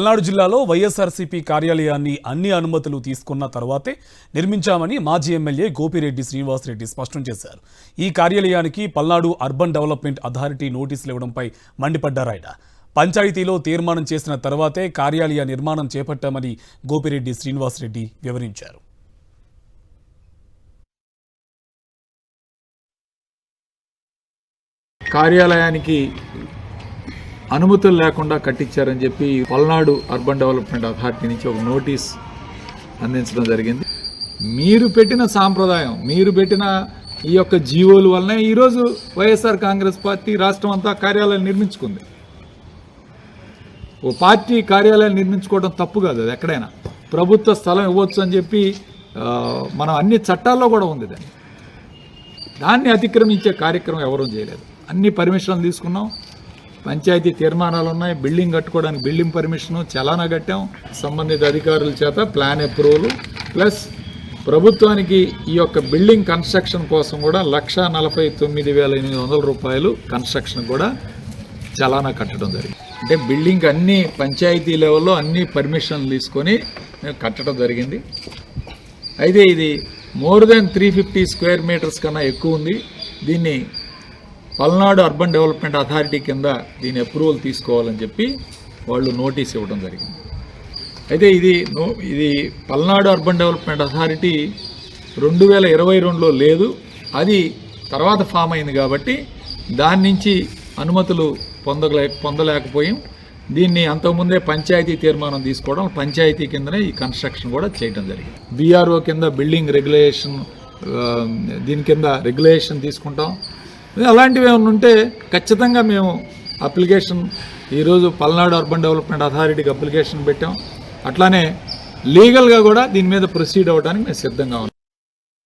పల్నాడు జిల్లాలో వైఎస్ఆర్సీపీ కార్యాలయాన్ని అన్ని అనుమతులు తీసుకున్న తర్వాతే నిర్మించామని మాజీ ఎమ్మెల్యే గోపిరెడ్డి శ్రీనివాసరెడ్డి స్పష్టం చేశారు. ఈ కార్యాలయానికి పల్నాడు అర్బన్ డెవలప్మెంట్ అథారిటీ నోటీసులు ఇవ్వడంపై మండిపడ్డారాయన. పంచాయతీలో తీర్మానం చేసిన తర్వాతే కార్యాలయ నిర్మాణం చేపట్టామని గోపిరెడ్డి శ్రీనివాసరెడ్డి వివరించారు. కార్యాలయానికి అనుమతులు లేకుండా కట్టించారని చెప్పి పల్నాడు అర్బన్ డెవలప్మెంట్ అథారిటీ నుంచి ఒక నోటీస్ అందించడం జరిగింది. మీరు పెట్టిన సాంప్రదాయం, మీరు పెట్టిన ఈ యొక్క జీవోల వల్లనే ఈరోజు వైఎస్ఆర్ కాంగ్రెస్ పార్టీ రాష్ట్రం అంతా కార్యాలయాలు నిర్మించుకుంది. ఓ పార్టీ కార్యాలయాలు నిర్మించుకోవడం తప్పు కాదు, అది ఎక్కడైనా ప్రభుత్వ స్థలం ఇవ్వచ్చు అని చెప్పి మనం అన్ని చట్టాల్లో కూడా ఉంది. దాన్ని అతిక్రమించే కార్యక్రమం ఎవరూ చేయలేదు. అన్ని పర్మిషన్లు తీసుకున్నాం, పంచాయతీ తీర్మానాలు ఉన్నాయి, బిల్డింగ్ కట్టుకోవడానికి బిల్డింగ్ పర్మిషను, చలానా కట్టాం, సంబంధిత అధికారుల చేత ప్లాన్ అప్రూవల్, ప్లస్ ప్రభుత్వానికి ఈ యొక్క బిల్డింగ్ కన్స్ట్రక్షన్ కోసం కూడా 1,49,800 రూపాయలు కన్స్ట్రక్షన్ కూడా చలానా కట్టడం జరిగింది. అంటే బిల్డింగ్ అన్ని పంచాయతీ లెవెల్లో అన్ని పర్మిషన్లు తీసుకొని కట్టడం జరిగింది. అయితే ఇది మోర్ దెన్ 350 స్క్వేర్ మీటర్స్ కన్నా ఎక్కువ ఉంది. దీన్ని పల్నాడు అర్బన్ డెవలప్మెంట్ అథారిటీ కింద దీని అప్రూవల్ తీసుకోవాలని చెప్పి వాళ్ళు నోటీస్ ఇవ్వడం జరిగింది. అయితే ఇది పల్నాడు అర్బన్ డెవలప్మెంట్ అథారిటీ 2022లో లేదు, అది తర్వాత ఫామ్ అయింది కాబట్టి దాని నుంచి అనుమతులు పొందలేకపోయాం. దీన్ని అంతకుముందే పంచాయతీ తీర్మానం తీసుకోవడం, పంచాయతీ కిందనే ఈ కన్స్ట్రక్షన్ కూడా చేయడం జరిగింది. బీఆర్ఓ కింద బిల్డింగ్ రెగ్యులేషన్, దీని కింద రెగ్యులేషన్ తీసుకుంటాం. అలాంటివి ఏమైనా ఉంటే ఖచ్చితంగా మేము అప్లికేషన్ ఈరోజు పల్నాడు అర్బన్ డెవలప్మెంట్ అథారిటీకి అప్లికేషన్ పెట్టాం. అట్లానే లీగల్గా కూడా దీని మీద ప్రొసీడ్ అవ్వడానికి మేము సిద్ధంగా ఉన్నాం.